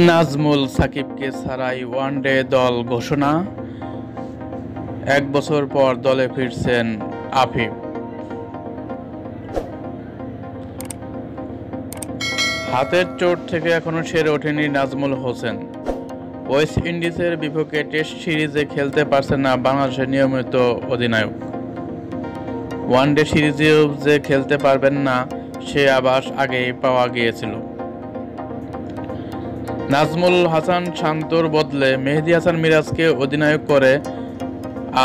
নাজমুল সাকিবকে ছাড়াই ওয়ানডে দল ঘোষণা, ১ বছর পর দলে ফিরছেন আফিফ। হাতের চোট থেকে এখনো সেরে ওঠেনি নাজমুল হোসেন। ওয়েস্ট ইন্ডিজের বিপক্ষে টেস্ট সিরিজে খেলতে পারছেন না বাংলাদেশের নিয়মিত অধিনায়ক। ওয়ানডে সিরিজেও যে খেলতে পারবেন না সে আভাস আগেই পাওয়া গিয়েছিল। নাজমুল হাসান শান্তর বদলে মেহেদী হাসান মিরাজকে অধিনায়ক করে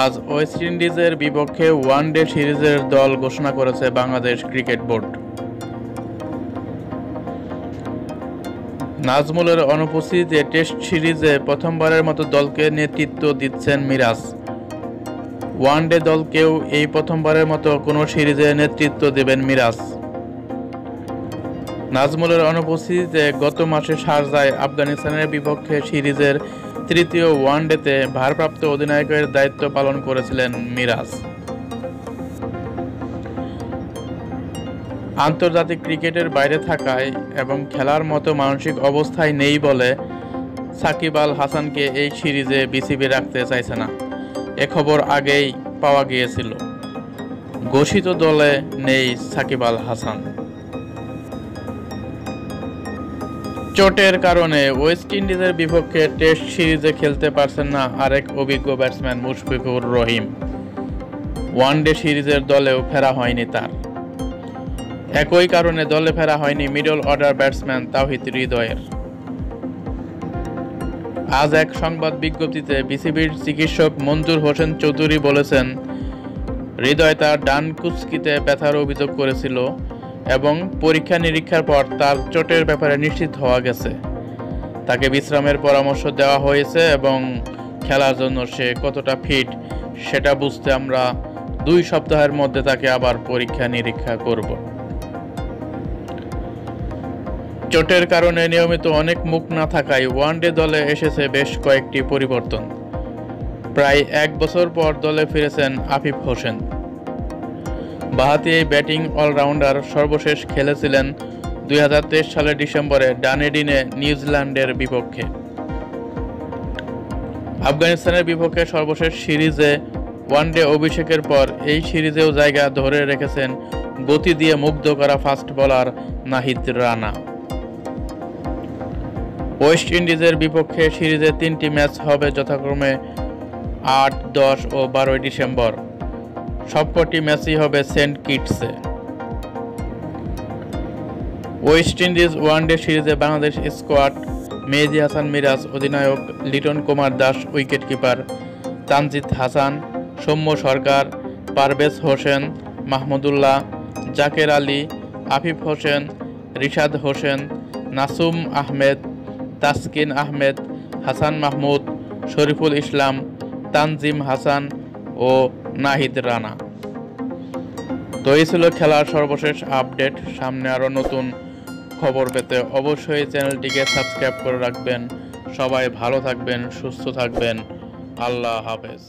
আজ ওয়েস্ট ইন্ডিজের বিপক্ষে ওয়ানডে সিরিজের দল ঘোষণা করেছে বাংলাদেশ ক্রিকেট বোর্ড। নাজমুলের অনুপস্থিতিতে টেস্ট সিরিজে প্রথমবারের মতো দলকে নেতৃত্ব দিচ্ছেন মিরাজ। ওয়ানডে দলকেও এই প্রথমবারের মতো কোনো সিরিজে নেতৃত্ব দেবেন মিরাজ। নাজমুলের অনুপস্থিতিতে গত মাসে শারজায় আফগানিস্তানের বিপক্ষে সিরিজের তৃতীয় ওয়ানডেতে ভারপ্রাপ্ত অধিনায়কের দায়িত্ব পালন করেছিলেন মিরাজ। আন্তর্জাতিক ক্রিকেটের বাইরে থাকায় এবং খেলার মতো মানসিক অবস্থায় নেই বলে সাকিব আল হাসানকে এই সিরিজে বিসিবি রাখতে চাইছে না, এ খবর আগেই পাওয়া গিয়েছিল। ঘোষিত দলে নেই সাকিব আল হাসান। চোটের কারণে ওয়েস্ট ইন্ডিজের বিপক্ষে টেস্ট সিরিজে খেলতে পারছেন না আরেক অভিজ্ঞ ব্যাটসম্যান মুশফিকুর রহিম। ওয়ানডে সিরিজের দলেও ফেরা হয়নি তার। একই কারণে দলে ফেরা হয়নি মিডল অর্ডার ব্যাটসম্যান তাওহিদ হৃদয়ের। আজ এক সংবাদ বিজ্ঞপ্তিতে বিসিবির চিকিৎসক মঞ্জুর হোসেন চৌধুরী বলেছেন, হৃদয় তার ডান কুঁচকিতে ব্যথার অভিযোগ করেছিল এবং পরীক্ষা নিরীক্ষার পর তার চোটের ব্যাপারে নিশ্চিত হওয়া গেছে। তাকে বিশ্রামের পরামর্শ দেওয়া হয়েছে এবং খেলার জন্য সে কতটা ফিট সেটা বুঝতে আমরা 2 সপ্তাহের মধ্যে তাকে আবার পরীক্ষা নিরীক্ষা করব। চোটের কারণে নিয়মিত অনেক মুখ না থাকায় ওয়ানডে দলে এসেছে বেশ কয়েকটি পরিবর্তন। প্রায় 1 বছর পর দলে ফিরেছেন আফিফ হোসেন। বাঁহাতি এই ব্যাটিং অলরাউন্ডার সর্বশেষ খেলেছিলেন 2023 সালের ডিসেম্বরে ডানেডিনে নিউজিল্যান্ডের বিপক্ষে। আফগানিস্তানের বিপক্ষে সর্বশেষ সিরিজে ওয়ানডে অভিষেকের পর এই সিরিজেও জায়গা ধরে রেখেছেন গতি দিয়ে মুগ্ধ করা fast bowler Nahid Rana. West ইন্ডিজের বিপক্ষে সিরিজে 3টি ম্যাচ হবে যথাক্রমে 8, 10 ও 12 ডিসেম্বর। সবকটি ম্যাচই হবে সেন্ট কিটসে। ওয়েস্ট ইন্ডিজ ওয়ানডে সিরিজে বাংলাদেশ স্কোয়াড: মেহেদী হাসান মিরাজ অধিনায়ক, লিটন কুমার দাস উইকেট কিপার, তানজিদ হাসান, সৌম্য সরকার, পারভেজ হোসেন, মাহমুদুল্লাহ, জাকের আলী, আফিফ হোসেন, রিশাদ হোসেন, নাসুম আহমেদ, তাসকিন আহমেদ, হাসান মাহমুদ, শরীফুল ইসলাম, তানজিম হাসান ও নাহিদ রানা। তো এই ছিল খেলার সর্বশেষ আপডেট। সামনে আরও নতুন খবর পেতে অবশ্যই চ্যানেলটিকে সাবস্ক্রাইব করে রাখবেন। সবাই ভালো থাকবেন, সুস্থ থাকবেন। আল্লাহ হাফেজ।